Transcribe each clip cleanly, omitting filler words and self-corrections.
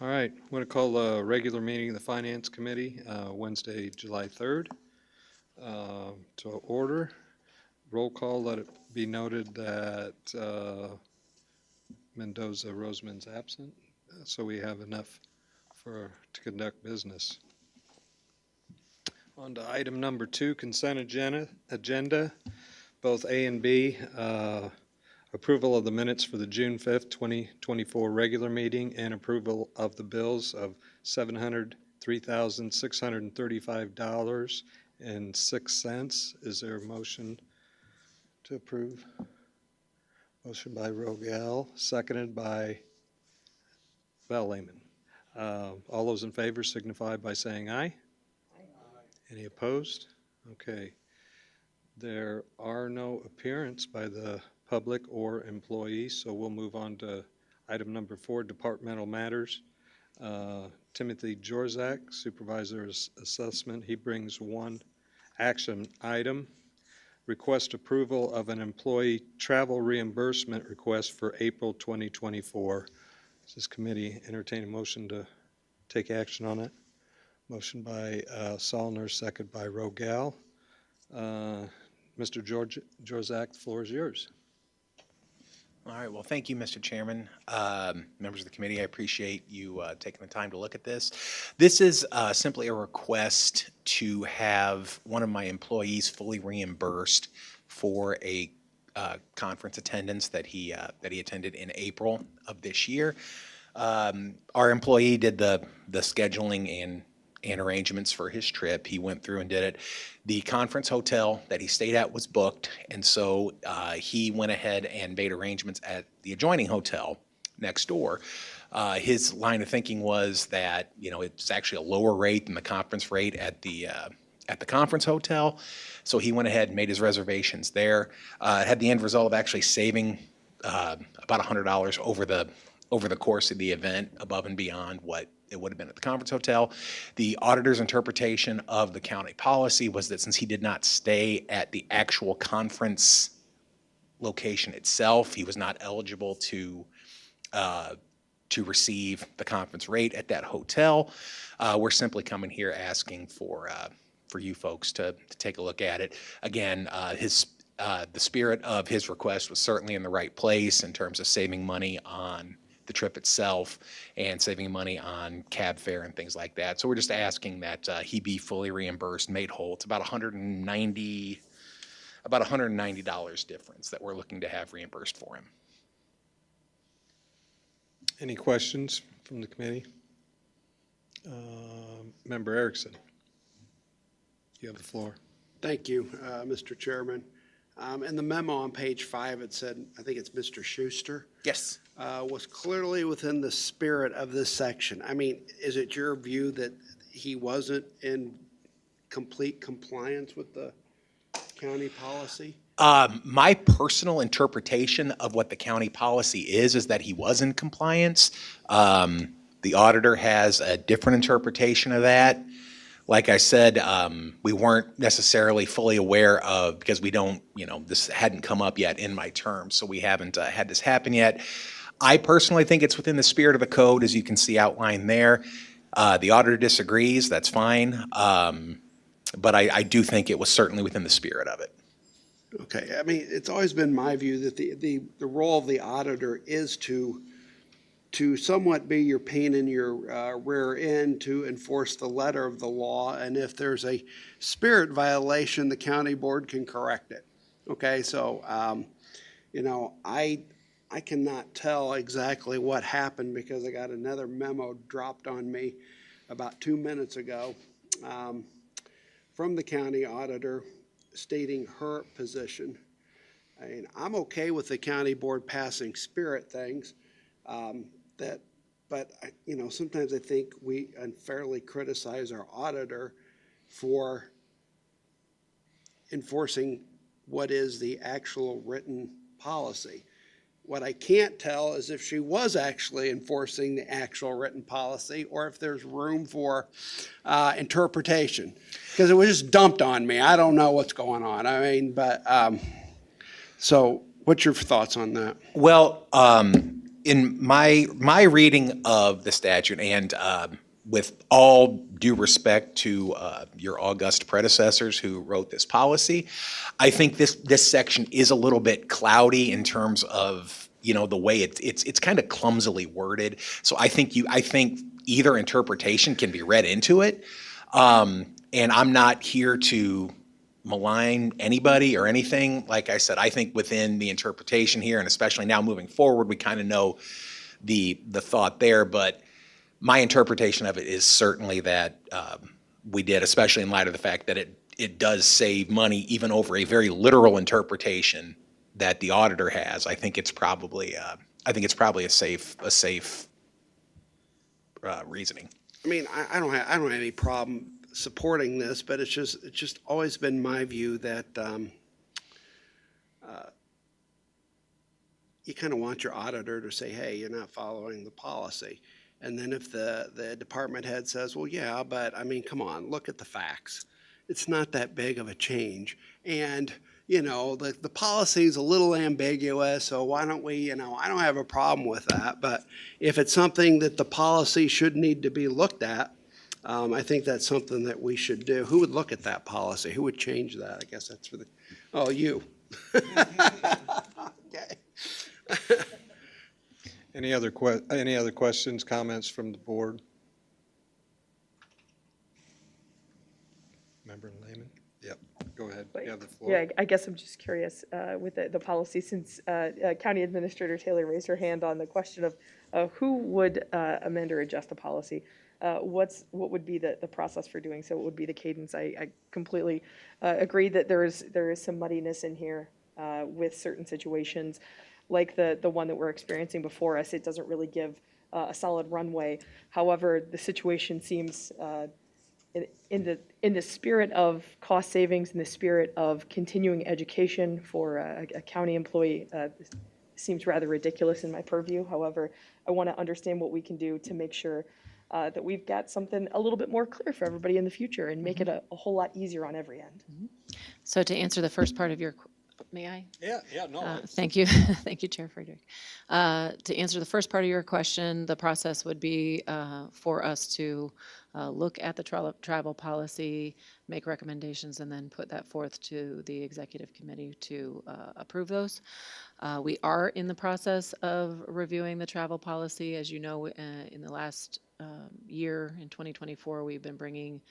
All right, I'm going to call a regular meeting of the Finance Committee, Wednesday, July 3rd, to order. Roll call, let it be noted that Mendoza Roseman's absent, so we have enough to conduct business. On to item number 2, consent agenda, both A and B. Approval of the minutes for the June 5th, 2024 regular meeting and approval of the bills of $703,635.06. Is there a motion to approve? Motion by Rogel, seconded by Val Lehman. All those in favor signify by saying aye. Aye. Any opposed? Okay. There are no appearance by the public or employees, so we'll move on to item number 4, departmental matters. Timothy Jorzak, Supervisor's Assessment. He brings one action item. Request approval of an employee travel reimbursement request for April 2024. Does this committee entertain a motion to take action on it? Motion by Sollner, second by Rogel. Mr. Jorzak, the floor is yours. All right. Well, thank you, Mr. Chairman. Members of the committee, I appreciate you taking the time to look at this. This is simply a request to have one of my employees fully reimbursed for a conference attendance that he attended in April of this year. Our employee did the scheduling and arrangements for his trip. He went through and did it. The conference hotel that he stayed at was booked, and so he went ahead and made arrangements at the adjoining hotel next door. His line of thinking was that, it's actually a lower rate than the conference rate at the conference hotel, so he went ahead and made his reservations there. It had the end result of actually saving about $100 over the course of the event, above and beyond what it would have been at the conference hotel. The auditor's interpretation of the county policy was that since he did not stay at the actual conference location itself, he was not eligible to receive the conference rate at that hotel. We're simply coming here asking for you folks to take a look at it. Again, the spirit of his request was certainly in the right place in terms of saving money on the trip itself and saving money on cab fare and things like that. So we're just asking that he be fully reimbursed, made whole. It's about $190 difference that we're looking to have reimbursed for him. Any questions from the committee? Member Erickson, you have the floor. Thank you, Mr. Chairman. In the memo on page 5, it said, I think it's Mr. Schuster. Yes. Was clearly within the spirit of this section. I mean, is it your view that he wasn't in complete compliance with the county policy? My personal interpretation of what the county policy is that he was in compliance. The auditor has a different interpretation of that. Like I said, we weren't necessarily fully aware of, because we don't, this hadn't come up yet in my term, so we haven't had this happen yet. I personally think it's within the spirit of the code, as you can see outlined there. The auditor disagrees, that's fine. But I do think it was certainly within the spirit of it. Okay, I mean, it's always been my view that the role of the auditor is to somewhat be your pain in your rear end to enforce the letter of the law, and if there's a spirit violation, the county board can correct it. Okay, so I cannot tell exactly what happened because I got another memo dropped on me about 2 minutes ago from the county auditor stating her position. I mean, I'm okay with the county board passing spirit things. But sometimes I think we unfairly criticize our auditor for enforcing what is the actual written policy. What I can't tell is if she was actually enforcing the actual written policy or if there's room for interpretation, because it was just dumped on me. I don't know what's going on. I mean, but so what's your thoughts on that? Well, in my reading of the statute, and with all due respect to your august predecessors who wrote this policy, I think this section is a little bit cloudy in terms of, you know, the way it's kind of clumsily worded. So I think either interpretation can be read into it. And I'm not here to malign anybody or anything. Like I said, I think within the interpretation here, and especially now moving forward, we kind of know the thought there. But my interpretation of it is certainly that we did, especially in light of the fact that it does save money even over a very literal interpretation that the auditor has. I think it's probably a safe reasoning. I mean, I don't have any problem supporting this, but it's just always been my view that you kind of want your auditor to say, hey, you're not following the policy. And then if the department head says, well, yeah, but I mean, come on, look at the facts. It's not that big of a change. And, you know, the policy is a little ambiguous, so why don't we, you know, I don't have a problem with that. But if it's something that the policy should need to be looked at, I think that's something that we should do. Who would look at that policy? Who would change that? I guess that's for you. Okay. Any other questions, comments from the board? Member Lehman? Yep, go ahead. You have the floor. Yeah, I guess I'm just curious with the policy, since County Administrator Taylor raised her hand on the question of who would amend or adjust a policy. What would be the process for doing so? What would be the cadence? I completely agree that there is some muddiness in here with certain situations, like the one that we're experiencing before us. It doesn't really give a solid runway. However, the situation seems in the spirit of cost savings, in the spirit of continuing education for a county employee, seems rather ridiculous in my purview. However, I want to understand what we can do to make sure that we've got something a little bit more clear for everybody in the future and make it a whole lot easier on every end. So to answer the first part of your, may I? Yeah, no. Thank you. Thank you, Chair Friedrich. To answer the first part of your question, the process would be for us to look at the travel policy, make recommendations, and then put that forth to the executive committee to approve those. We are in the process of reviewing the travel policy. As you know, in the last year, in 2024, we've been bringing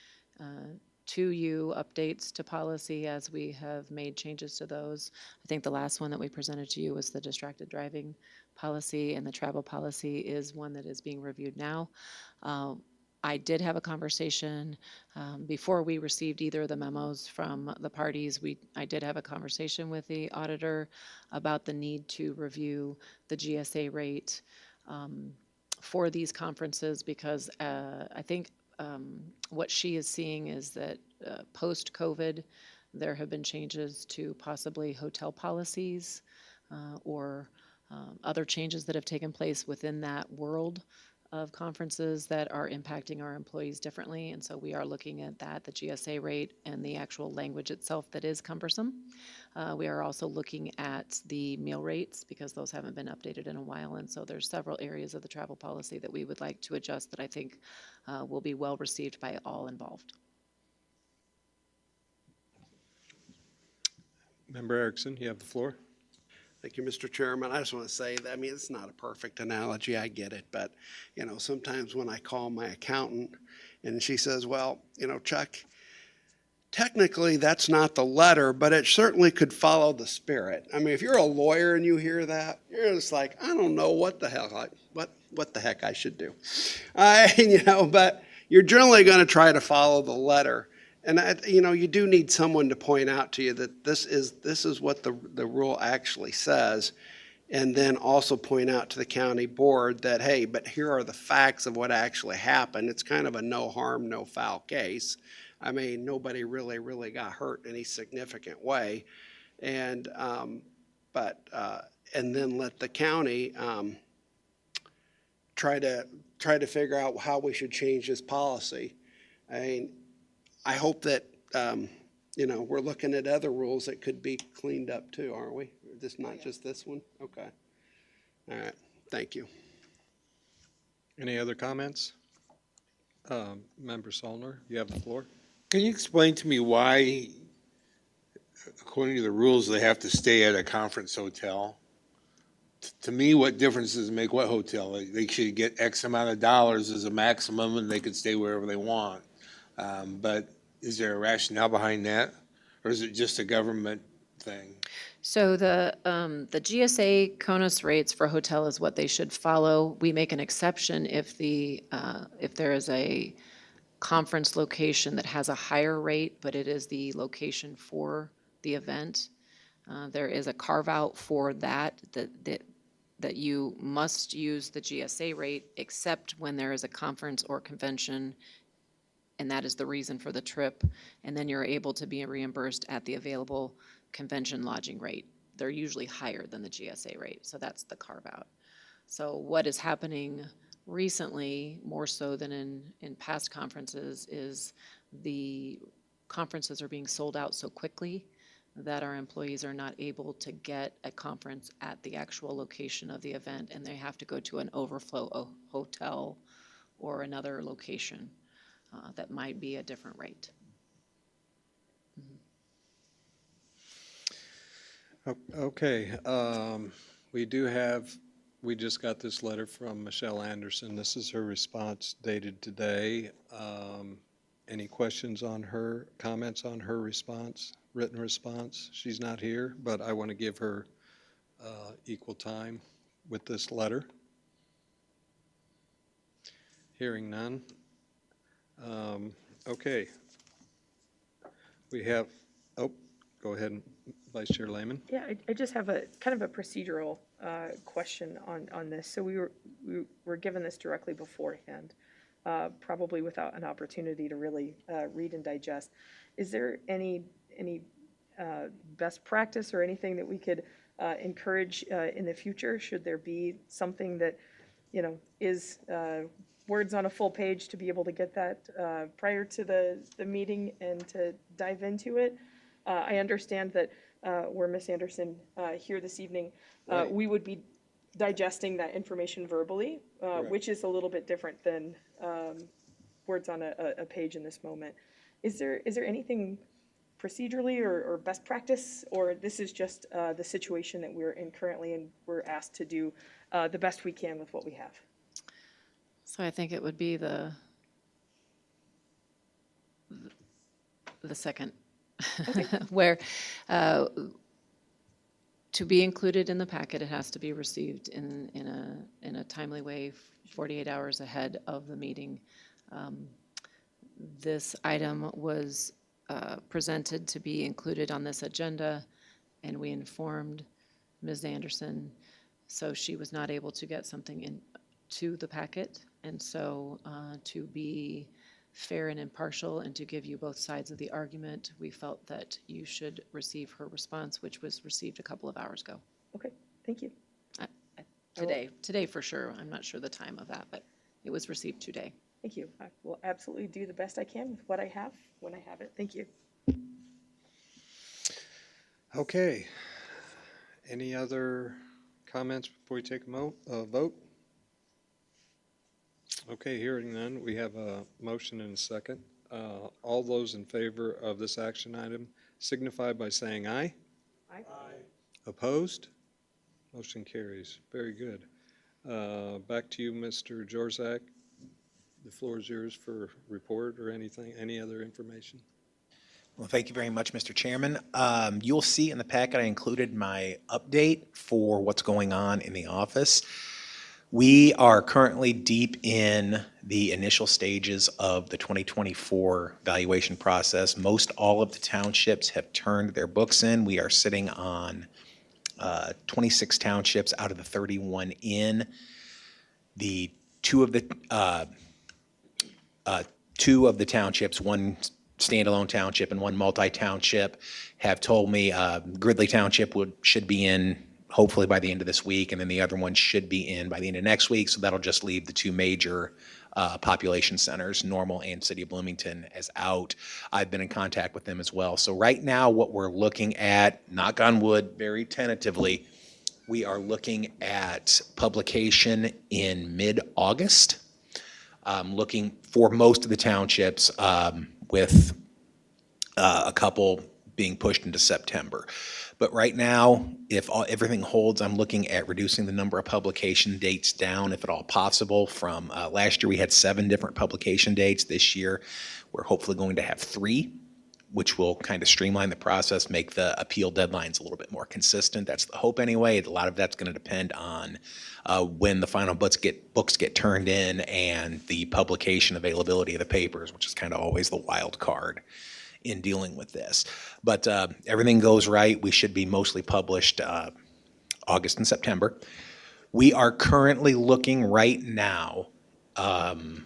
to you updates to policy as we have made changes to those. I think the last one that we presented to you was the distracted driving policy, and the travel policy is one that is being reviewed now. I did have a conversation before we received either of the memos from the parties. I did have a conversation with the auditor about the need to review the GSA rate for these conferences, because I think what she is seeing is that post-COVID, there have been changes to possibly hotel policies or other changes that have taken place within that world of conferences that are impacting our employees differently. And so we are looking at that, the GSA rate and the actual language itself that is cumbersome. We are also looking at the meal rates, because those haven't been updated in a while. And so there's several areas of the travel policy that we would like to adjust that I think will be well received by all involved. Member Erickson, you have the floor. Thank you, Mr. Chairman. I just want to say that, I mean, it's not a perfect analogy, I get it, but, you know, sometimes when I call my accountant and she says, well, you know, Chuck, technically that's not the letter, but it certainly could follow the spirit. I mean, if you're a lawyer and you hear that, you're just like, I don't know what the hell, what the heck I should do. You know, but you're generally going to try to follow the letter. And you know, you do need someone to point out to you that this is what the rule actually says, and then also point out to the county board that, hey, but here are the facts of what actually happened. It's kind of a no harm, no foul case. I mean, nobody really got hurt in any significant way, and and then let the county try to figure out how we should change this policy. I mean, I hope that, you know, we're looking at other rules that could be cleaned up too, aren't we? Not just this one? Okay. All right. Thank you. Any other comments? Member Solner, you have the floor. Can you explain to me why, according to the rules, they have to stay at a conference hotel? To me, what difference does it make what hotel? They should get X amount of dollars as a maximum and they could stay wherever they want. But is there a rationale behind that? Or is it just a government thing? So the GSA CONUS rates for hotel is what they should follow. We make an exception if there is a conference location that has a higher rate, but it is the location for the event. There is a carve-out for that you must use the GSA rate except when there is a conference or convention, and that is the reason for the trip, and then you're able to be reimbursed at the available convention lodging rate. They're usually higher than the GSA rate, so that's the carve-out. So what is happening recently, more so than in past conferences, is the conferences are being sold out so quickly that our employees are not able to get a conference at the actual location of the event, and they have to go to an overflow hotel or another location that might be a different rate. Okay, we just got this letter from Michelle Anderson. This is her response dated today. Any questions on her, comments on her response, written response? She's not here, but I want to give her equal time with this letter. Hearing none. Okay. We have, go ahead, Vice Chair Lehman. Yeah, I just have a kind of a procedural question on this. So we were given this directly beforehand, probably without an opportunity to really read and digest. Is there any best practice or anything that we could encourage in the future? Should there be something that, is words on a full page to be able to get that prior to the meeting and to dive into it? I understand that where Ms. Anderson here this evening, we would be digesting that information verbally, which is a little bit different than words on a page in this moment. Is there anything procedurally or best practice, or this is just the situation that we're in currently and we're asked to do the best we can with what we have? So I think it would be the second, where to be included in the packet, it has to be received in a timely way, 48 hours ahead of the meeting. This item was presented to be included on this agenda, and we informed Ms. Anderson, so she was not able to get something into the packet. And so to be fair and impartial and to give you both sides of the argument, we felt that you should receive her response, which was received a couple of hours ago. Okay, thank you. Today for sure. I'm not sure the time of that, but it was received today. Thank you. I will absolutely do the best I can with what I have when I have it. Thank you. Okay. Any other comments before we take a vote? Okay, hearing none, we have a motion and a second. All those in favor of this action item signify by saying aye. Aye. Opposed? Motion carries. Very good. Back to you, Mr. Jorzak. The floor is yours for report or anything, any other information. Well, thank you very much, Mr. Chairman. You'll see in the packet I included my update for what's going on in the office. We are currently deep in the initial stages of the 2024 valuation process. Most all of the townships have turned their books in. We are sitting on 26 townships out of the 31 in. The two of the townships, one standalone township and one multi-township, have told me Gridley Township should be in hopefully by the end of this week, and then the other one should be in by the end of next week. So that'll just leave the two major population centers, Normal and City of Bloomington, as out. I've been in contact with them as well. So right now, what we're looking at, knock on wood, very tentatively, we are looking at publication in mid-August. Looking for most of the townships, with a couple being pushed into September. But right now, if everything holds, I'm looking at reducing the number of publication dates down, if at all possible. From last year, we had 7 different publication dates. This year, we're hopefully going to have 3, which will kind of streamline the process, make the appeal deadlines a little bit more consistent. That's the hope anyway. A lot of that's going to depend on when the final books get turned in and the publication availability of the papers, which is kind of always the wild card in dealing with this. But everything goes right. We should be mostly published August and September. We are currently looking right now,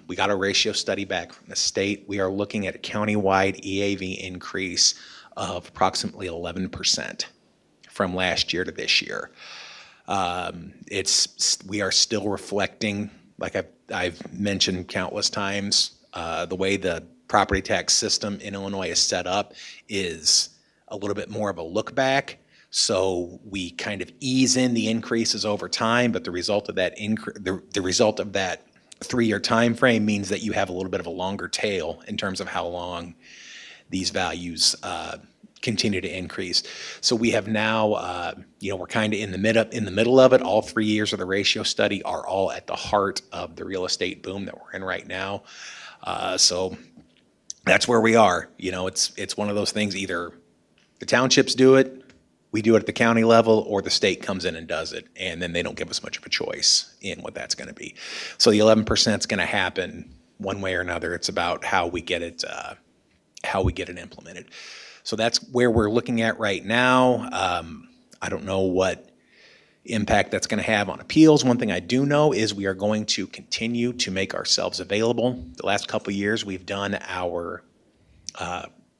we got a ratio study back from the state. We are looking at a countywide EAV increase of approximately 11% from last year to this year. We are still reflecting, like I've mentioned countless times, the way the property tax system in Illinois is set up is a little bit more of a look back. So we kind of ease in the increases over time, but the result of that the result of that 3-year time frame means that you have a little bit of a longer tail in terms of how long these values continue to increase. So we have now, we're kind of in the middle of it. All 3 years of the ratio study are all at the heart of the real estate boom that we're in right now. So that's where we are. It's one of those things, either the townships do it, we do it at the county level, or the state comes in and does it, and then they don't give us much of a choice in what that's going to be. So the 11% is going to happen one way or another. It's about how we get it implemented. So that's where we're looking at right now. I don't know what impact that's going to have on appeals. One thing I do know is we are going to continue to make ourselves available. The last couple of years, we've done our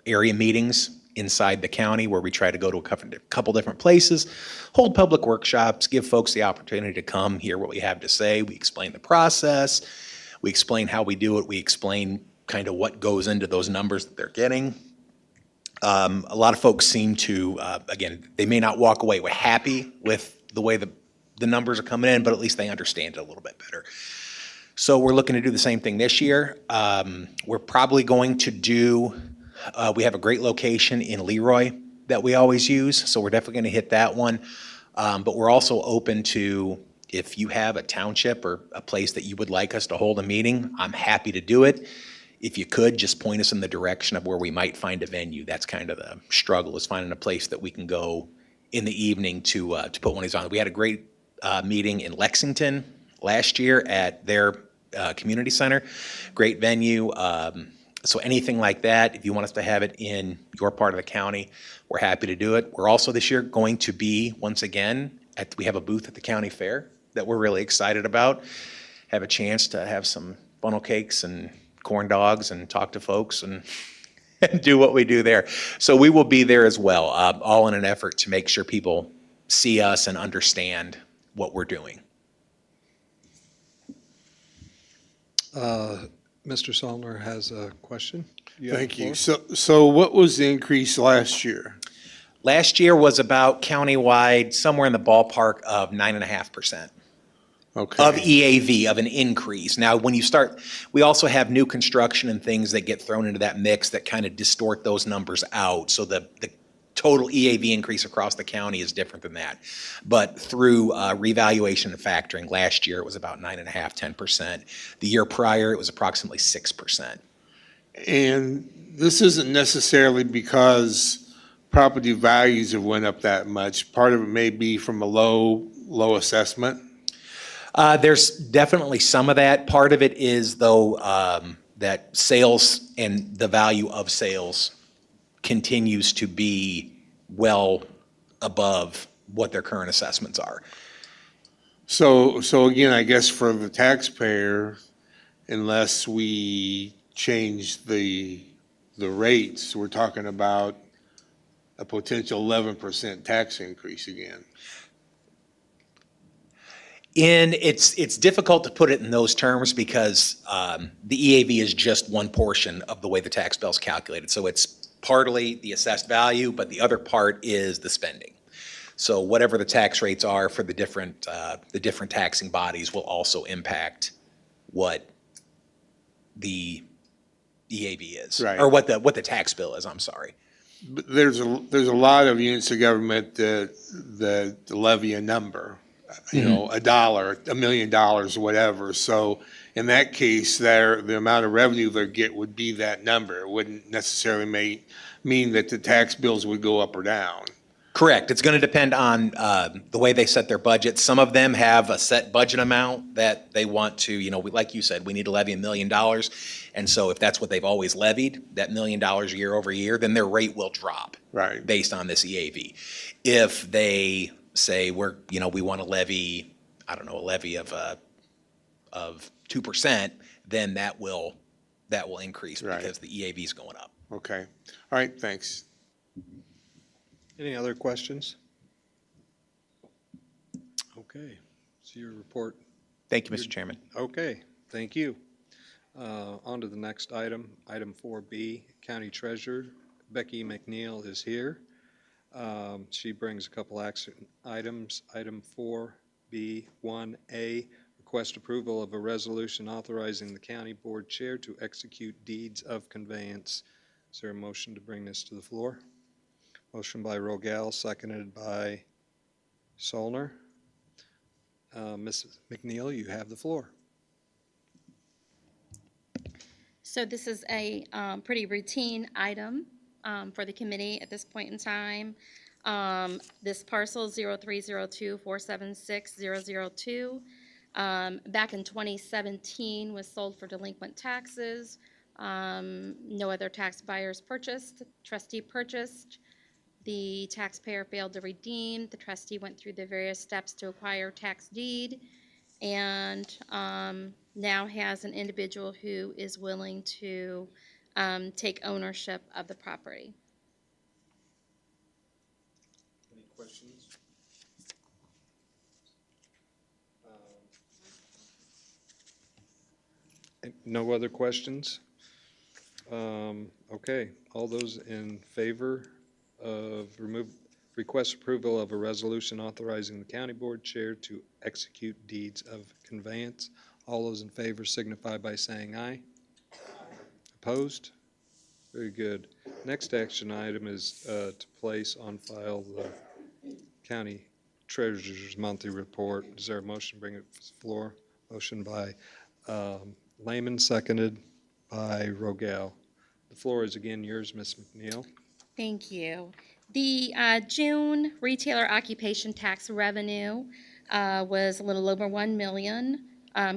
area meetings inside the county where we try to go to a couple different places, hold public workshops, give folks the opportunity to come hear what we have to say. We explain the process. We explain how we do it. We explain kind of what goes into those numbers that they're getting. A lot of folks seem to, again, they may not walk away happy with the way the numbers are coming in, but at least they understand it a little bit better. So we're looking to do the same thing this year. We're probably going to do, we have a great location in Leroy that we always use, so we're definitely going to hit that one. But we're also open to, if you have a township or a place that you would like us to hold a meeting, I'm happy to do it. If you could, just point us in the direction of where we might find a venue. That's kind of the struggle, is finding a place that we can go in the evening to put one of these on. We had a great meeting in Lexington last year at their community center. Great venue. So anything like that, if you want us to have it in your part of the county, we're happy to do it. We're also this year going to be, once again, we have a booth at the county fair that we're really excited about. Have a chance to have some funnel cakes and corn dogs and talk to folks and do what we do there. So we will be there as well, all in an effort to make sure people see us and understand what we're doing. Mr. Zollner has a question. have Thank the you. floor. So what was the increase last year? Last year was about countywide, somewhere in the ballpark of 9.5%. Okay. Of EAV, of an increase. Now, when you start, we also have new construction and things that get thrown into that mix that kind of distort those numbers out. So the total EAV increase across the county is different than that. But through revaluation and factoring, last year it was about 9.5%, 10%. The year prior, it was approximately 6%. And this isn't necessarily because property values have went up that much. Part of it may be from a low assessment. There's definitely some of that. Part of it is, though, that sales and the value of sales continues to be well above what their current assessments are. So again, I guess for the taxpayer, unless we change the rates, we're talking about a potential 11% tax increase again. And it's difficult to put it in those terms because the EAV is just one portion of the way the tax bill is calculated. So it's partly the assessed value, but the other part is the spending. So whatever the tax rates are for the different taxing bodies will also impact what the EAV is. Right. Or what the tax bill is, I'm sorry. But there's a lot of units of government that levy a number, you know, $1, $1 million, whatever. So in that case, the amount of revenue they get would be that number. It wouldn't necessarily mean that the tax bills would go up or down. Correct. It's going to depend on the way they set their budget. Some of them have a set budget amount that they want to, like you said, we need to levy $1 million. And so if that's what they've always levied, that $1 million year over year, then their rate will drop. Right. Based on this EAV. If they say we want to levy, I don't know, a levy of 2%, then that will increase Right. because the EAV is going up. Okay. All right, thanks. Any other questions? Okay, so your report. Thank you, Mr. Chairman. Okay, thank you. On to the next item, item 4B, County Treasurer Becky McNeil is here. She brings a couple action items. Item 4B, 1A, request approval of a resolution authorizing the county board chair to execute deeds of conveyance. Is there a motion to bring this to the floor? Motion by Rogel, seconded by Solner. Mrs. McNeil, you have the floor. So this is a pretty routine item for the committee at this point in time. This parcel 0302476002 back in 2017 was sold for delinquent taxes. No other tax buyers purchased. Trustee purchased. The taxpayer failed to redeem. The trustee went through the various steps to acquire tax deed, and now has an individual who is willing to take ownership of the property. Any questions? No other questions? Okay, all those in favor of request approval of a resolution authorizing the county board chair to execute deeds of conveyance. All those in favor signify by saying aye. Opposed? Very good. Next action item is to place on file the county treasurer's monthly report. Is there a motion to bring it to the floor? Motion by Lehman, seconded by Rogel. The floor is again yours, Ms. McNeil. Thank you. The June retailer occupation tax revenue was a little over 1 million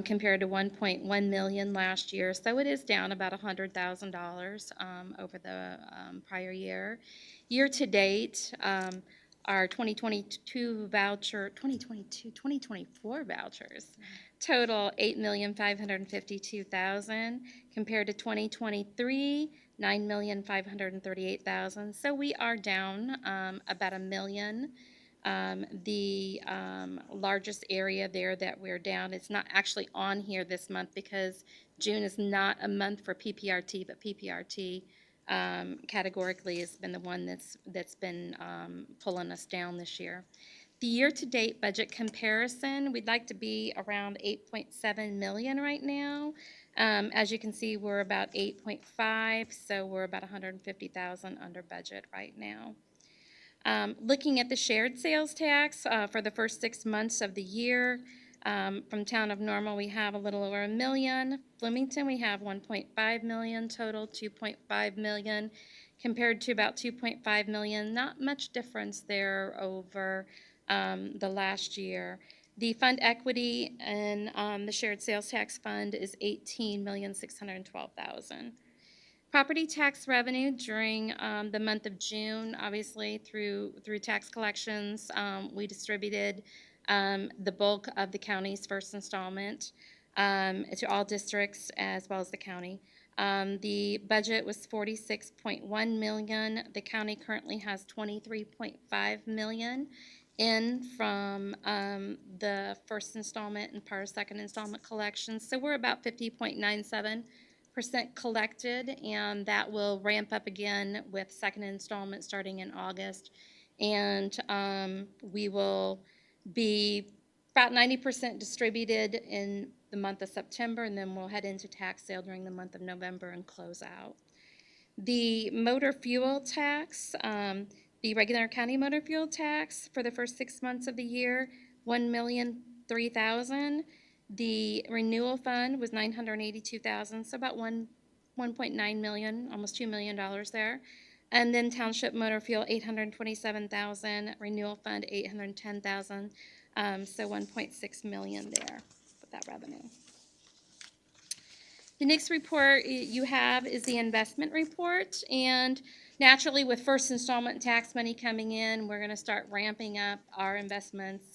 compared to 1.1 million last year. So it is down about $100,000 over the prior year. Year to date, our 2024 vouchers total $8,552,000 compared to 2023, $9,538,000. So we are down about $1 million. The largest area there that we're down, it's not actually on here this month because June is not a month for PPRT, but PPRT categorically has been the one that's been pulling us down this year. The year-to-date budget comparison, we'd like to be around 8.7 million right now. As you can see, we're about 8.5, so we're about 150,000 under budget right now. Looking at the shared sales tax for the first 6 months of the year, from Town of Normal, we have a little over $1 million. Bloomington, we have 1.5 million total, 2.5 million, compared to about 2.5 million. Not much difference there over the last year. The fund equity and the shared sales tax fund is $18,612,000. Property tax revenue during the month of June, obviously through tax collections, we distributed the bulk of the county's first installment to all districts as well as the county. The budget was $46.1 million. The county currently has $23.5 million in from the first installment and part of second installment collections. So we're about 50.97% collected, and that will ramp up again with second installment starting in August And we will be about 90% distributed in the month of September, and then we'll head into tax sale during the month of November and close out. The motor fuel tax, the regular county motor fuel tax for the first 6 months of the year, 1,003,000. The renewal fund was 982,000, so about 1.9 million, almost $2 million there. And then township motor fuel, 827,000, renewal fund, 810,000, so 1.6 million there with that revenue. The next report you have is the investment report, and naturally with first installment tax money coming in, we're going to start ramping up our investments.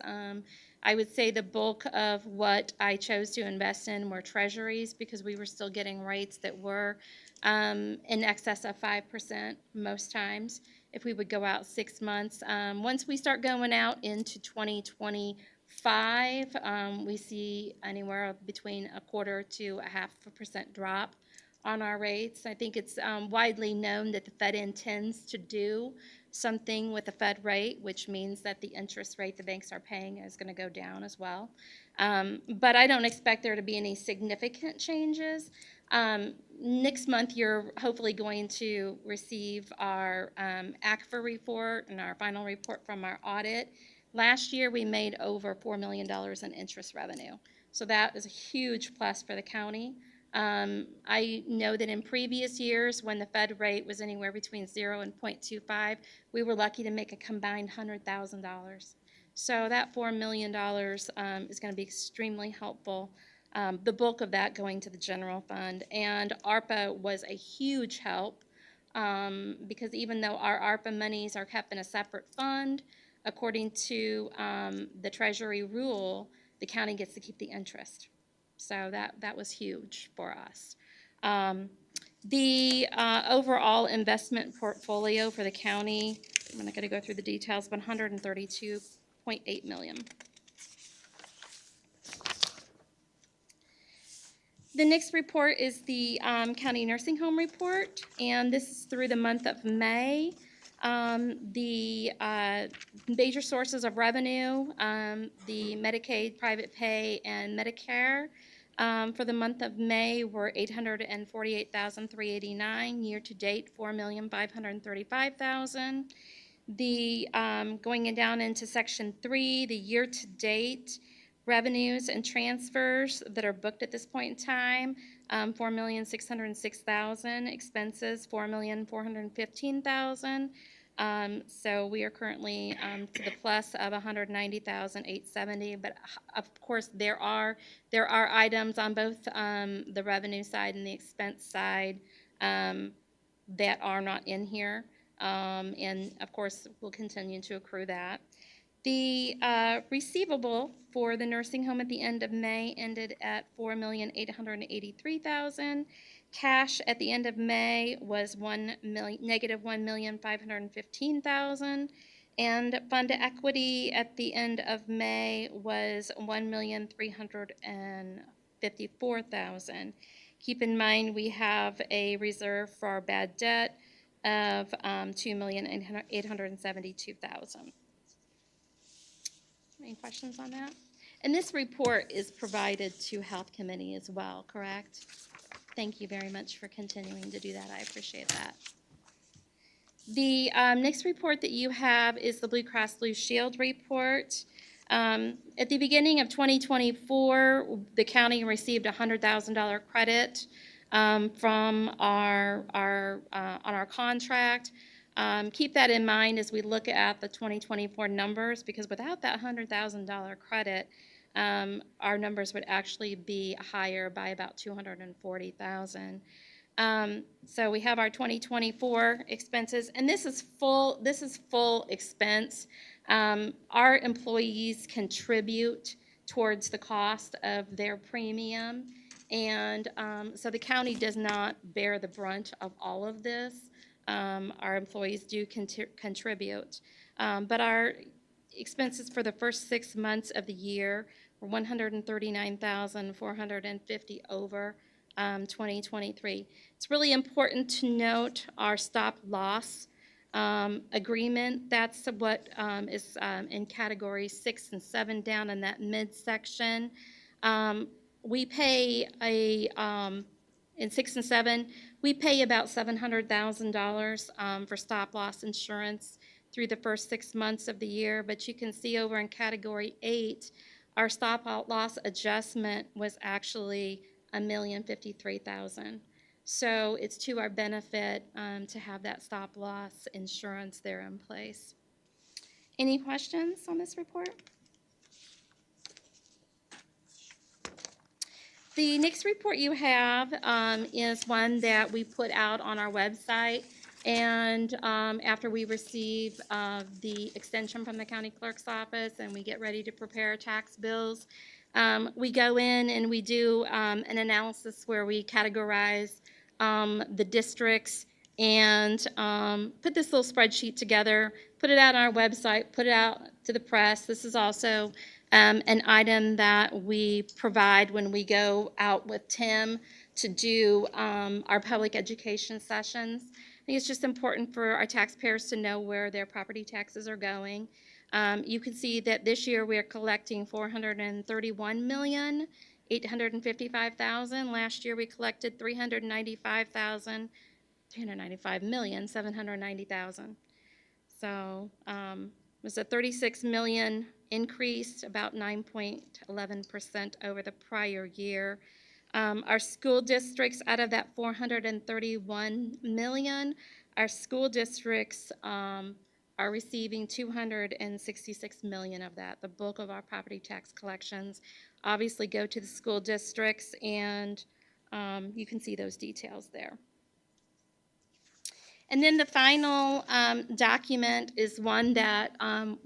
I would say the bulk of what I chose to invest in were treasuries because we were still getting rates that were in excess of 5% most times if we would go out 6 months. Once we start going out into 2025, we see anywhere between 1/4 to 0.5% drop on our rates. I think it's widely known that the Fed intends to do something with the Fed rate, which means that the interest rate the banks are paying is going to go down as well. But I don't expect there to be any significant changes. Next month, you're hopefully going to receive our ACFR report and our final report from our audit. Last year, we made over $4 million in interest revenue. So that is a huge plus for the county. I know that in previous years, when the Fed rate was anywhere between 0 and 0.25, we were lucky to make a combined $100,000. So that $4 million is going to be extremely helpful. The bulk of that going to the general fund. And ARPA was a huge help because even though our ARPA monies are kept in a separate fund, according to the Treasury rule, the county gets to keep the interest. So that was huge for us. The overall investment portfolio for the county, I'm not going to go through the details, but $132.8 million. The next report is the county nursing home report, and this is through the month of May. The major sources of revenue, the Medicaid, private pay, and Medicare for the month of May were $848,389. Year to date, $4,535,000. The going down into section 3, the year to date revenues and transfers that are booked at this point in time, $4,606,000. Expenses, $4,415,000. So we are currently to the plus of $190,870. But of course, there are items on both the revenue side and the expense side that are not in here. And of course, we'll continue to accrue that. The receivable for the nursing home at the end of May ended at $4,883,000. Cash at the end of May was negative $1,515,000. And fund to equity at the end of May was $1,354,000. Keep in mind, we have a reserve for our bad debt of $2,872,000. Any questions on that? And this report is provided to Health Committee as well, correct? Thank you very much for continuing to do that. I appreciate that. The next report that you have is the Blue Cross Blue Shield report. At the beginning of 2024, the county received a $100,000 credit from on our contract. Keep that in mind as we look at the 2024 numbers, because without that $100,000 credit, our numbers would actually be higher by about $240,000. So we have our 2024 expenses, and this is full expense. Our employees contribute towards the cost of their premium, and so the county does not bear the brunt of all of this. Our employees do contribute, but our expenses for the first 6 months of the year were $139,450 over 2023. It's really important to note our stop loss agreement. That's what is in category 6 and 7 down in that midsection. We pay in 6 and 7, we pay about $700,000 for stop-loss insurance through the first 6 months of the year. But you can see over in category 8, our stop-loss adjustment was actually $1,053,000. So it's to our benefit to have that stop-loss insurance there in place. Any questions on this report? The next report you have is one that we put out on our website. And after we receive the extension from the county clerk's office and we get ready to prepare tax bills, we go in and we do an analysis where we categorize the districts and put this little spreadsheet together, put it out on our website, put it out to the press. This is also an item that we provide when we go out with Tim to do our public education sessions. I think it's just important for our taxpayers to know where their property taxes are going. You can see that this year we are collecting $431,855,000. Last year we collected $395,790,000. So it was a $36 million increase, about 9.11% over the prior year. Our school districts, out of that $431 million, our school districts are receiving $266 million of that. The bulk of our property tax collections obviously go to the school districts, and you can see those details there. And then the final document is one that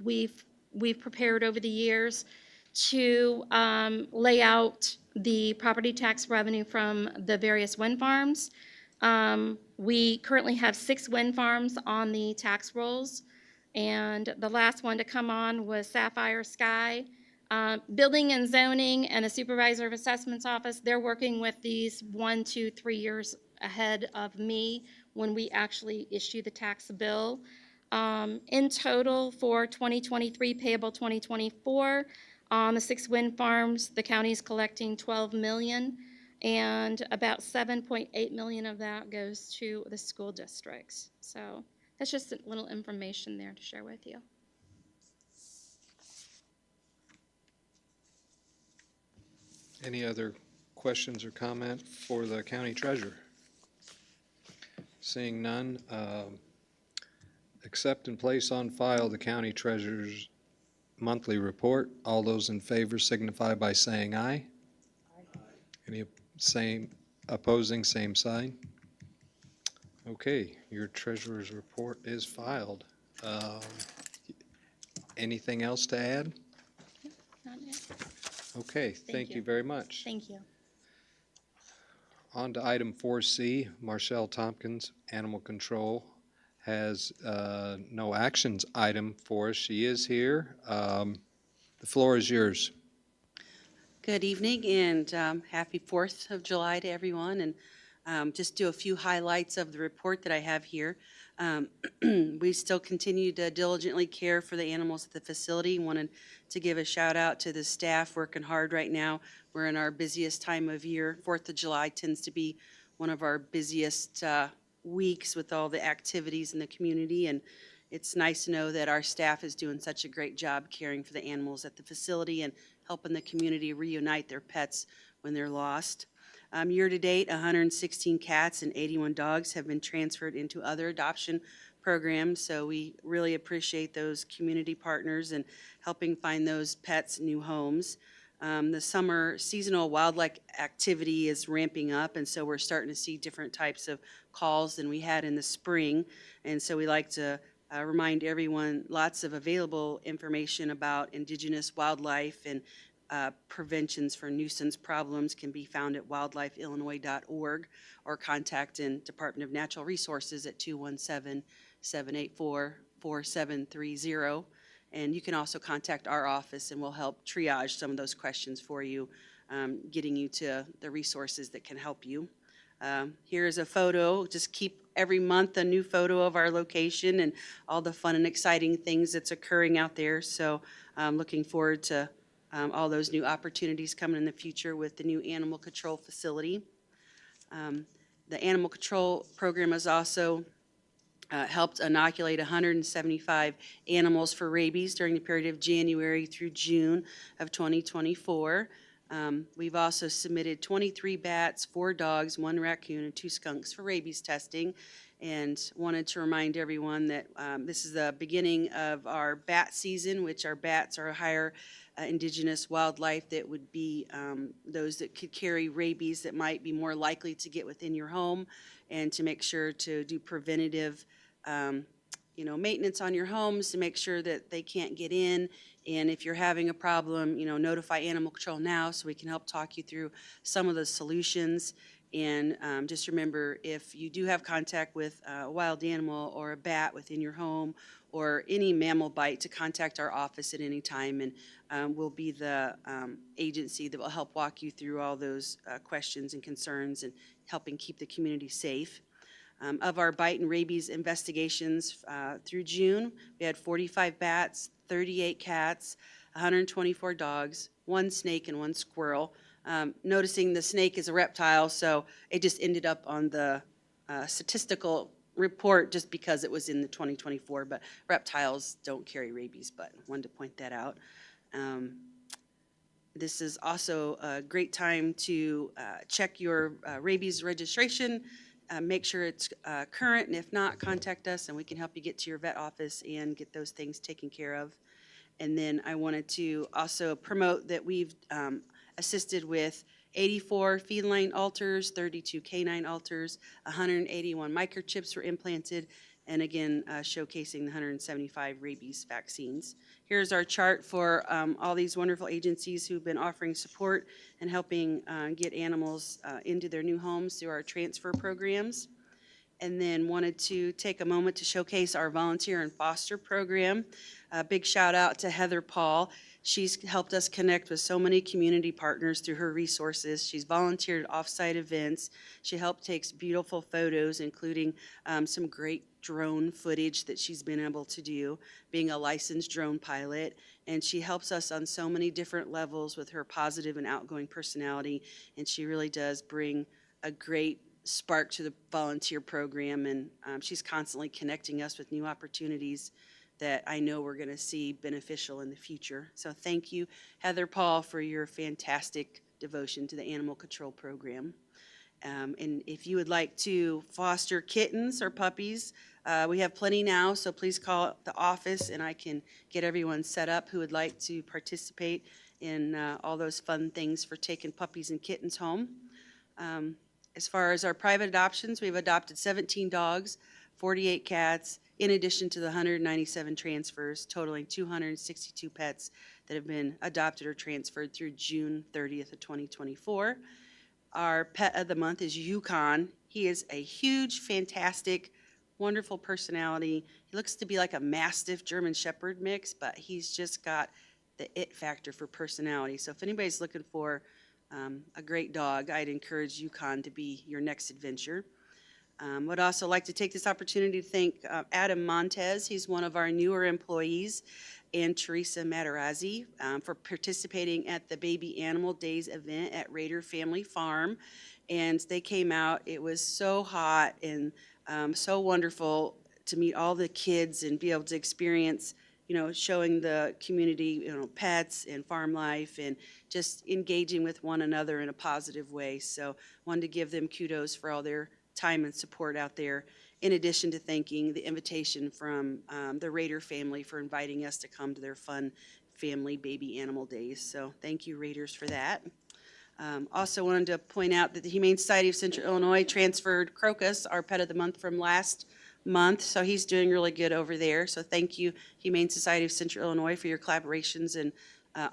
we've prepared over the years to lay out the property tax revenue from the various wind farms. We currently have 6 wind farms on the tax rolls, and the last one to come on was Sapphire Sky. Building and zoning and the supervisor of assessments office, they're working with these 1, 2, 3 years ahead of me when we actually issue the tax bill. In total for 2023 payable 2024, on the 6 wind farms, the county is collecting $12 million, and about $7.8 million of that goes to the school districts. So that's just a little information there to share with you. Any other questions or comment for the county treasurer? Seeing none, accept and place on file the county treasurer's monthly report. All those in favor signify by saying aye. Any opposing, same sign. Okay, your treasurer's report is filed. Anything else to add? Not it. Okay, thank you very much. Thank you. On to item 4C, Marshall Tompkins, Animal Control, has no actions item for us. She is here. The floor is yours. Good evening and happy 4th of July to everyone. And just do a few highlights of the report that I have here. We still continue to diligently care for the animals at the facility. Wanted to give a shout out to the staff working hard right now. We're in our busiest time of year. 4th of July tends to be one of our busiest weeks with all the activities in the community, and it's nice to know that our staff is doing such a great job caring for the animals at the facility and helping the community reunite their pets when they're lost. Year to date, 116 cats and 81 dogs have been transferred into other adoption programs, so we really appreciate those community partners and helping find those pets new homes. The summer seasonal wildlife activity is ramping up, and so we're starting to see different types of calls than we had in the spring. And so we like to remind everyone lots of available information about indigenous wildlife and preventions for nuisance problems can be found at wildlifeillinois.org or contact in Department of Natural Resources at 217-784-4730. And you can also contact our office and we'll help triage some of those questions for you, getting you to the resources that can help you. Here's a photo, just keep every month a new photo of our location and all the fun and exciting things that's occurring out there. So looking forward to all those new opportunities coming in the future with the new animal control facility. The animal control program has also helped inoculate 175 animals for rabies during the period of January through June of 2024. We've also submitted 23 bats, 4 dogs, 1 raccoon, and 2 skunks for rabies testing. And wanted to remind everyone that this is the beginning of our bat season, which our bats are a higher indigenous wildlife that would be those that could carry rabies that might be more likely to get within your home, and to make sure to do preventative maintenance on your homes to make sure that they can't get in. And if you're having a problem, notify Animal Control now so we can help talk you through some of the solutions. And just remember, if you do have contact with a wild animal or a bat within your home or any mammal bite, to contact our office at any time, and we'll be the agency that will help walk you through all those questions and concerns and helping keep the community safe. Of our bite and rabies investigations through June, we had 45 bats, 38 cats, 124 dogs, 1 snake, and 1 squirrel. Noticing the snake is a reptile, so it just ended up on the statistical report just because it was in the 2024, but reptiles don't carry rabies, but wanted to point that out. This is also a great time to check your rabies registration. Make sure it's current, and if not, contact us and we can help you get to your vet office and get those things taken care of. And then I wanted to also promote that we've assisted with 84 feline alters, 32 canine alters, 181 microchips were implanted, and again, showcasing the 175 rabies vaccines. Here's our chart for all these wonderful agencies who've been offering support and helping get animals into their new homes through our transfer programs. And then wanted to take a moment to showcase our volunteer and foster program. A big shout out to Heather Paul. She's helped us connect with so many community partners through her resources. She's volunteered at off-site events. She helped takes beautiful photos, including some great drone footage that she's been able to do, being a licensed drone pilot. And she helps us on so many different levels with her positive and outgoing personality. And she really does bring a great spark to the volunteer program. And she's constantly connecting us with new opportunities that I know we're going to see beneficial in the future. So thank you, Heather Paul, for your fantastic devotion to the animal control program. And if you would like to foster kittens or puppies, we have plenty now, so please call the office and I can get everyone set up who would like to participate in all those fun things for taking puppies and kittens home. As far as our private adoptions, we've adopted 17 dogs, 48 cats, in addition to the 197 transfers, totaling 262 pets that have been adopted or transferred through June 30th of 2024. Our pet of the month is Yukon. He is a huge, fantastic, wonderful personality. He looks to be like a Mastiff German Shepherd mix, but he's just got the it factor for personality. So if anybody's looking for a great dog, I'd encourage Yukon to be your next adventure. Would also like to take this opportunity to thank Adam Montez. He's one of our newer employees, and Teresa Matarazzi for participating at the Baby Animal Days event at Raider Family Farm. And they came out, it was so hot and so wonderful to meet all the kids and be able to experience, showing the community, pets and farm life and just engaging with one another in a positive way. So wanted to give them kudos for all their time and support out there, in addition to thanking the invitation from the Raider family for inviting us to come to their fun family baby animal days. So thank you, Raiders, for that. Also wanted to point out that the Humane Society of Central Illinois transferred Crocus, our pet of the month, from last month. So he's doing really good over there. So thank you, Humane Society of Central Illinois, for your collaborations and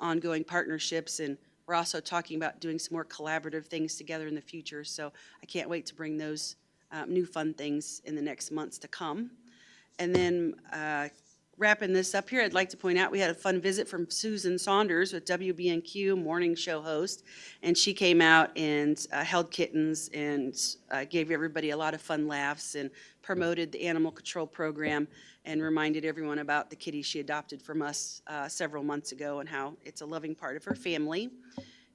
ongoing partnerships. And we're also talking about doing some more collaborative things together in the future. So I can't wait to bring those new fun things in the next months to come. And then wrapping this up here, I'd like to point out, we had a fun visit from Susan Saunders with WBNQ morning show host. And she came out and held kittens and gave everybody a lot of fun laughs and promoted the animal control program and reminded everyone about the kitty she adopted from us several months ago and how it's a loving part of her family.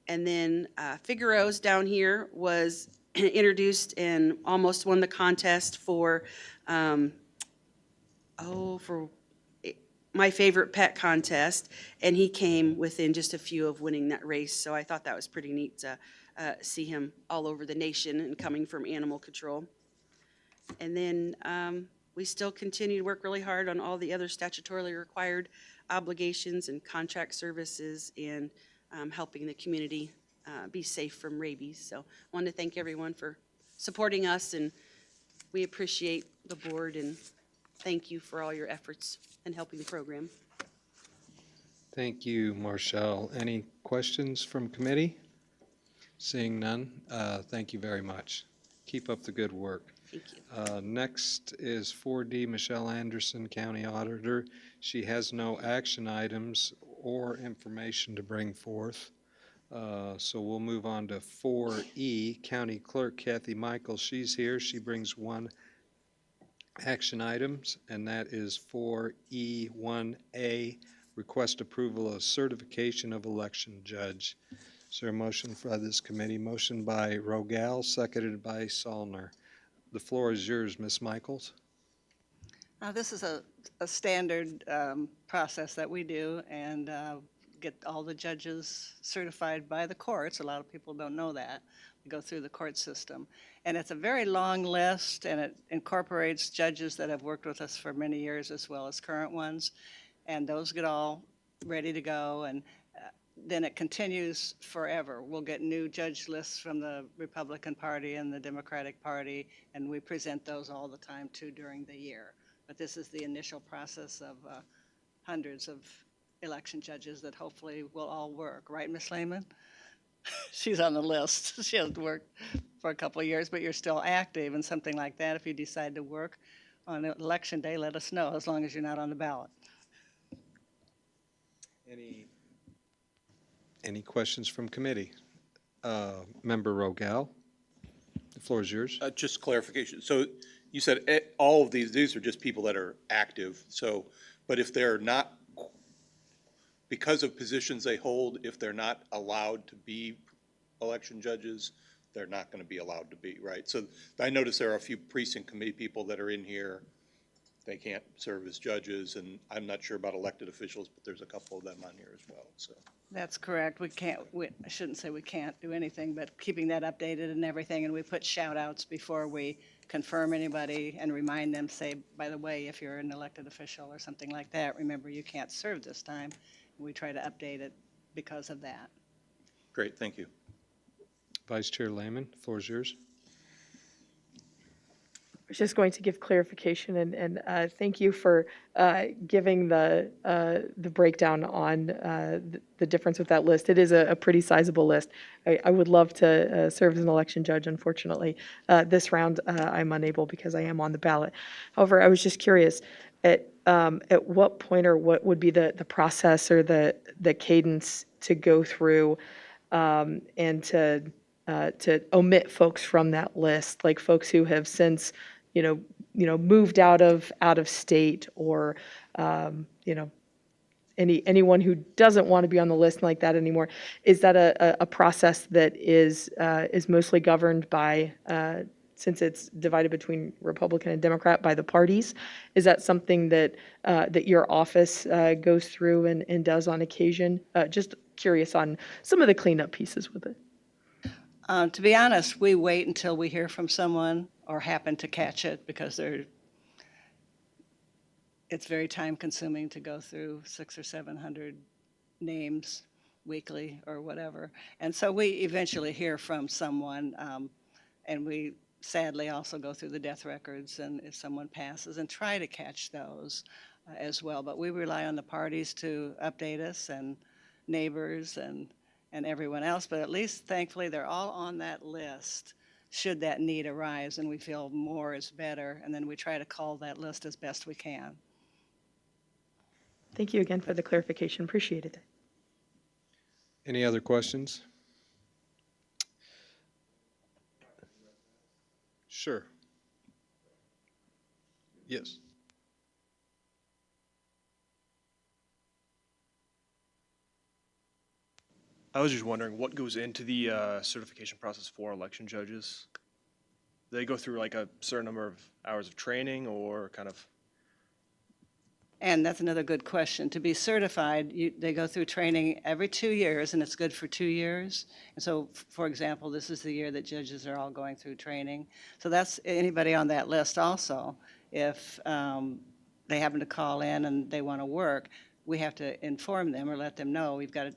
And then Figaro's down here was introduced and almost won the contest for, for my favorite pet contest, and he came within just a few of winning that race. So I thought that was pretty neat to see him all over the nation and coming from animal control. And then we still continue to work really hard on all the other statutorily required obligations and contract services and helping the community be safe from rabies. So I wanted to thank everyone for supporting us, and we appreciate the board and thank you for all your efforts in helping the program. Thank you, Marshall. Any questions from committee? Seeing none, thank you very much. Keep up the good work. Thank you. Next is 4D, Michelle Anderson, County Auditor. She has no action items or information to bring forth. So we'll move on to 4E, County Clerk Kathy Michaels. She's here. She brings one action items, and that is 4E1A, request approval of certification of election judge. Is there a motion for this committee? Motion by Rogal, seconded by Salner. The floor is yours, Ms. Michaels. This is a standard process that we do and get all the judges certified by the courts. A lot of people don't know that. We go through the court system. And it's a very long list, and it incorporates judges that have worked with us for many years as well as current ones. And those get all ready to go, and then it continues forever. We'll get new judge lists from the Republican Party and the Democratic Party, and we present those all the time too during the year. But this is the initial process of hundreds of election judges that hopefully will all work. Right, Ms. Lehman? She's on the list. She hasn't worked for a couple of years, but you're still active and something like that. If you decide to work on election day, let us know, as long as you're not on the ballot. Any questions from committee? Member Rogal, the floor is yours. Just clarification. So you said all of these are just people that are active. So, but if they're not, because of positions they hold, if they're not allowed to be election judges, they're not going to be allowed to be, right? So I noticed there are a few precinct committee people that are in here. They can't serve as judges, and I'm not sure about elected officials, but there's a couple of them on here as well, so. That's correct. I shouldn't say we can't do anything, but keeping that updated and everything. And we put shout outs before we confirm anybody and remind them, say, by the way, if you're an elected official or something like that, remember you can't serve this time. We try to update it because of that. Great, thank you. Vice Chair Lehman, the floor is yours. I was just going to give clarification and thank you for giving the breakdown on the difference with that list. It is a pretty sizable list. I would love to serve as an election judge. Unfortunately, this round I'm unable because I am on the ballot. However, I was just curious at what point or what would be the process or the cadence to go through and to omit folks from that list, like folks who have since moved out of state or anyone who doesn't want to be on the list like that anymore. Is that a process that is mostly governed by, since it's divided between Republican and Democrat, by the parties? Is that something that your office goes through and does on occasion? Just curious on some of the cleanup pieces with it. To be honest, we wait until we hear from someone or happen to catch it because it's very time consuming to go through 600 or 700 names weekly or whatever. And so we eventually hear from someone, and we sadly also go through the death records and if someone passes and try to catch those as well. But we rely on the parties to update us and neighbors and everyone else. But at least thankfully they're all on that list should that need arise, and we feel more is better. And then we try to call that list as best we can. Thank you again for the clarification. Appreciate it. Any other questions? Sure. Yes. I was just wondering what goes into the certification process for election judges? Do they go through like a certain number of hours of training or kind of? And that's another good question. To be certified, they go through training every 2 years, and it's good for 2 years. And so, for example, this is the year that judges are all going through training. So that's anybody on that list also. If they happen to call in and they want to work, we have to inform them or let them know we've got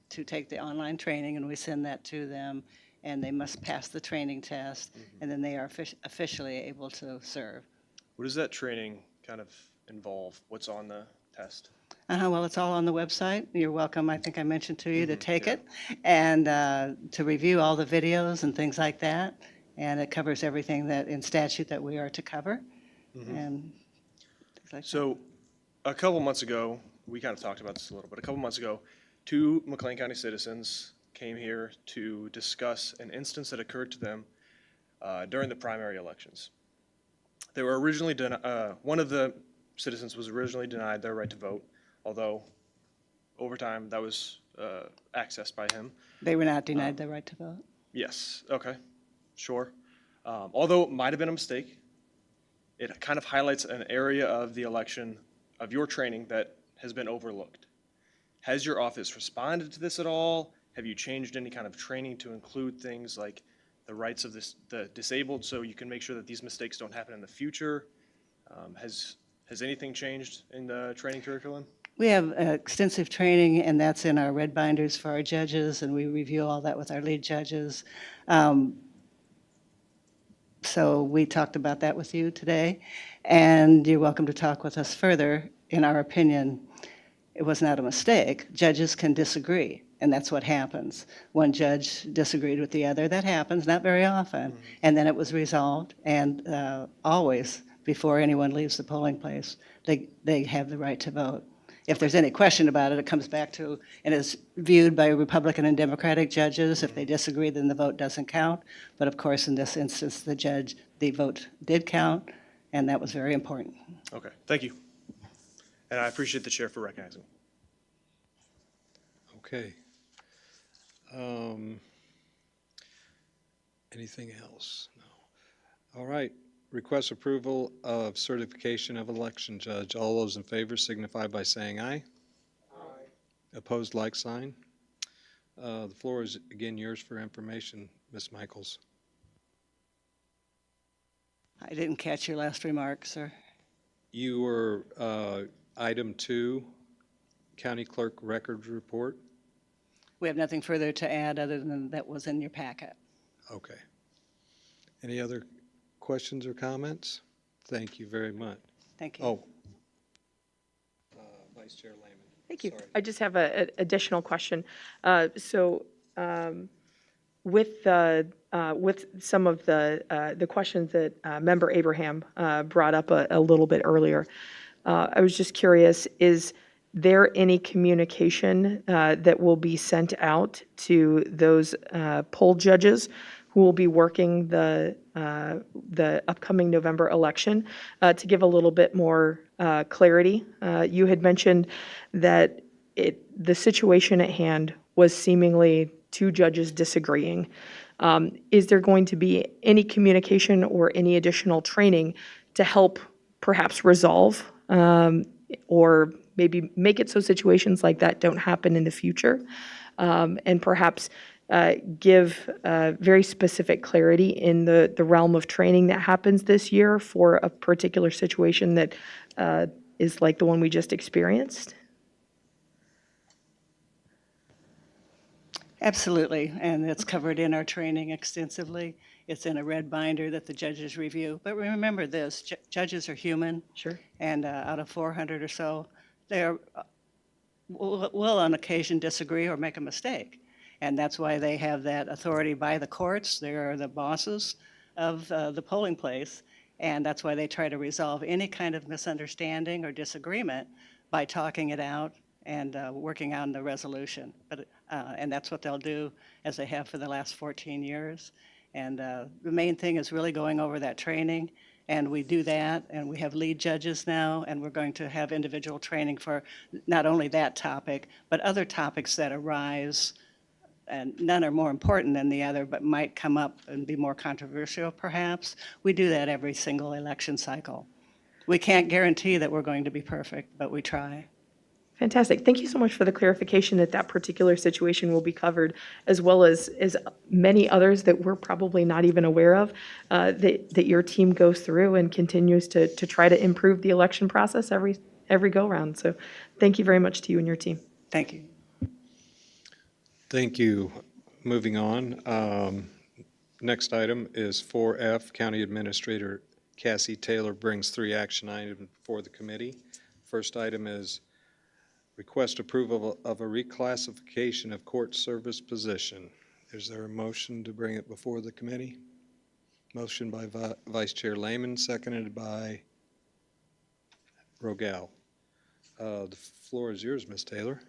to take the online training, and we send that to them, and they must pass the training test, and then they are officially able to serve. What does that training kind of involve? What's on the test? Well, it's all on the website. You're welcome, I think I mentioned to you, to take it and to review all the videos and things like that. And it covers everything that in statute that we are to cover and things like that. So a couple months ago, we kind of talked about this a little, but a couple months ago, 2 McLean County citizens came here to discuss an instance that occurred to them during the primary elections. They were originally, one of the citizens was originally denied their right to vote, although over time that was accessed by him. They were not denied the right to vote. Yes, okay, sure. Although it might have been a mistake, it kind of highlights an area of the election, of your training, that has been overlooked. Has your office responded to this at all? Have you changed any kind of training to include things like the rights of the disabled so you can make sure that these mistakes don't happen in the future? Has anything changed in the training curriculum? We have extensive training, and that's in our red binders for our judges, and we review all that with our lead judges. So we talked about that with you today, and you're welcome to talk with us further. In our opinion, it was not a mistake. Judges can disagree, and that's what happens. One judge disagreed with the other. That happens, not very often. And then it was resolved, and always, before anyone leaves the polling place, they have the right to vote. If there's any question about it, it comes back to, and is viewed by Republican and Democratic judges. If they disagree, then the vote doesn't count. But of course, in this instance, the vote did count, and that was very important. Okay, thank you. And I appreciate the chair for recognizing me. Okay. Anything else? No. All right. Request approval of certification of election judge. All those in favor signify by saying aye. Aye. Opposed, like sign. The floor is again yours for information, Ms. Michaels. I didn't catch your last remark, sir. You were item 2, County Clerk Records Report. We have nothing further to add other than that was in your packet. Okay. Any other questions or comments? Thank you very much. Thank you. Oh. Vice Chair Lehman. Thank you. Sorry. I just have an additional question. With some of the questions that Member Abraham brought up a little bit earlier, I was just curious, is there any communication that will be sent out to those poll judges who will be working the upcoming November election to give a little bit more clarity? You had mentioned that the situation at hand was seemingly 2 judges disagreeing. Is there going to be any communication or any additional training to help perhaps resolve or maybe make it so situations like that don't happen in the future? And perhaps give very specific clarity in the realm of training that happens this year for a particular situation that is like the one we just experienced? Absolutely, and it's covered in our training extensively. It's in a red binder that the judges review. But remember this, judges are human. Sure. And out of 400 or so, they will on occasion disagree or make a mistake. And that's why they have that authority by the courts. They are the bosses of the polling place. And that's why they try to resolve any kind of misunderstanding or disagreement by talking it out and working on the resolution. And that's what they'll do, as they have for the last 14 years. And the main thing is really going over that training, and we do that, and we have lead judges now, and we're going to have individual training for not only that topic, but other topics that arise, and none are more important than the other, but might come up and be more controversial perhaps. We do that every single election cycle. We can't guarantee that we're going to be perfect, but we try. Fantastic. Thank you so much for the clarification that that particular situation will be covered, as well as many others that we're probably not even aware of, that your team goes through and continues to try to improve the election process every go-round. So thank you very much to you and your team. Thank you. Thank you. Moving on. Next item is 4F. County Administrator Cassie Taylor brings 3 action items for the committee. First item is request approval of a reclassification of court service position. Is there a motion to bring it before the committee? Motion by Vice Chair Lehman, seconded by Rogel. The floor is yours, Ms. Taylor.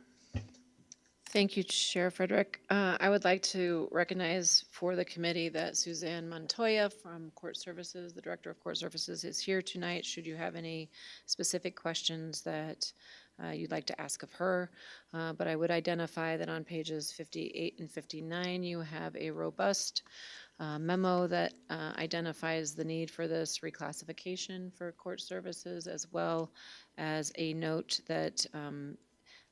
Thank you, Chair Frederick. I would like to recognize for the committee that Suzanne Montoya from Court Services, the Director of Court Services, is here tonight. Should you have any specific questions that you'd like to ask of her. But I would identify that on pages 58 and 59, you have a robust memo that identifies the need for this reclassification for court services, as well as a note that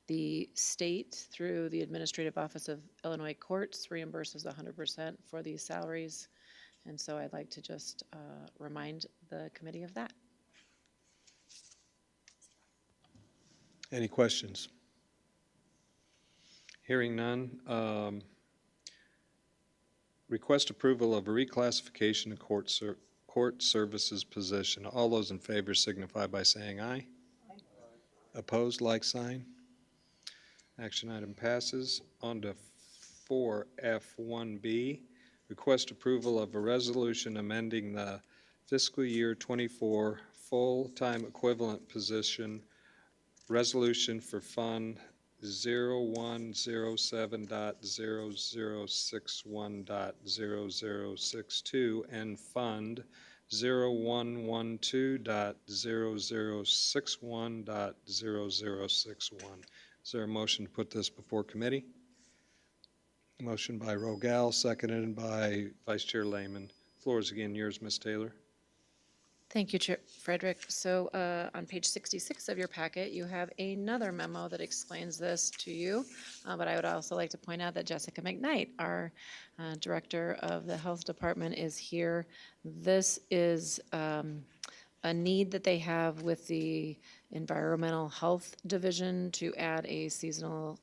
the state, through the Administrative Office of Illinois Courts, reimburses 100% for these salaries. And so I'd like to just remind the committee of that. Any questions? Hearing none. Request approval of a reclassification of court services position. All those in favor signify by saying aye. Aye. Opposed, like sign. Action item passes. On to 4F1B. Request approval of a resolution amending the fiscal year 24 full-time equivalent position resolution for Fund 0107.0061.0062 and Fund 0112.0061.0061. Is there a motion to put this before committee? Motion by Rogel, seconded by Vice Chair Lehman. Floor is again yours, Ms. Taylor. Thank you, Chair Frederick. So on page 66 of your packet, you have another memo that explains this to you. But I would also like to point out that Jessica McKnight, our Director of the Health Department, is here. This is a need that they have with the Environmental Health Division to add a seasonal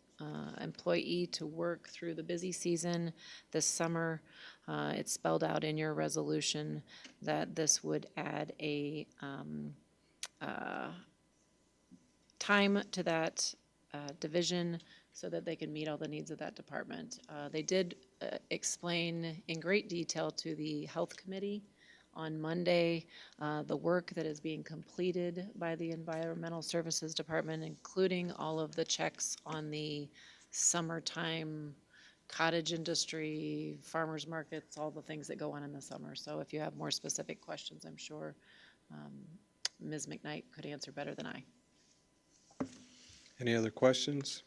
employee to work through the busy season this summer. It's spelled out in your resolution that this would add a time to that division so that they can meet all the needs of that department. They did explain in great detail to the Health Committee on Monday the work that is being completed by the Environmental Services Department, including all of the checks on the summertime cottage industry, farmers markets, all the things that go on in the summer. So if you have more specific questions, I'm sure Ms. McKnight could answer better than I. Any other questions?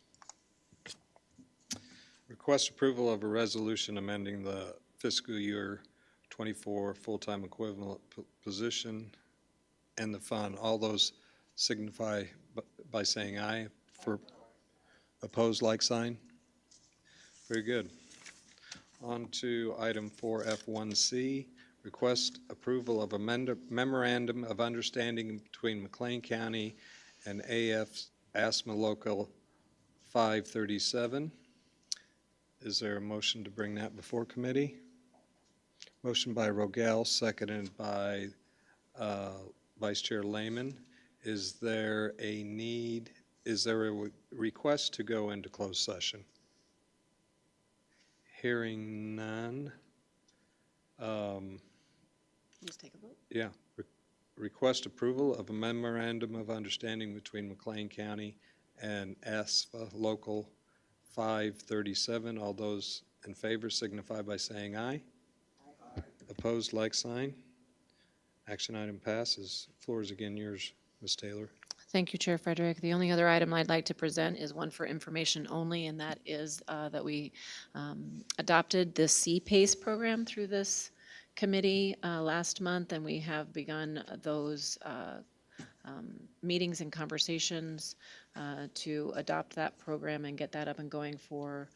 Request approval of a resolution amending the fiscal year 24 full-time equivalent position and the fund. All those signify by saying aye. For opposed, like sign. Very good. On to item 4F1C, request approval of a memorandum of understanding between McLean County and ASMA Local 537. Is there a motion to bring that before committee? Motion by Rogel, seconded by Vice Chair Lehman. Is there a request to go into closed session? Hearing none. Please take a vote. Yeah. request approval of a memorandum of understanding between McLean County and ASFA Local 537. All those in favor signify by saying aye. Opposed, like sign. Action item passes. Floor is again yours, Ms. Taylor. Thank you, Chair Frederick. The only other item I'd like to present is one for information only, and that is that we adopted the CPACE program through this committee last month, and we have begun those meetings and conversations to adopt that program and get that up and going for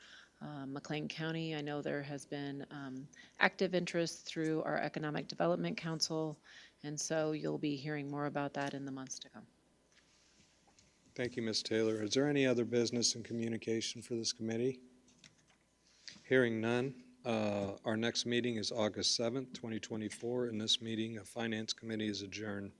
McLean County. I know there has been active interest through our Economic Development Council, and so you'll be hearing more about that in the months to come. Thank you, Ms. Taylor. Is there any other business and communication for this committee? Hearing none, our next meeting is August 7th, 2024, and this meeting of Finance Committee is adjourned.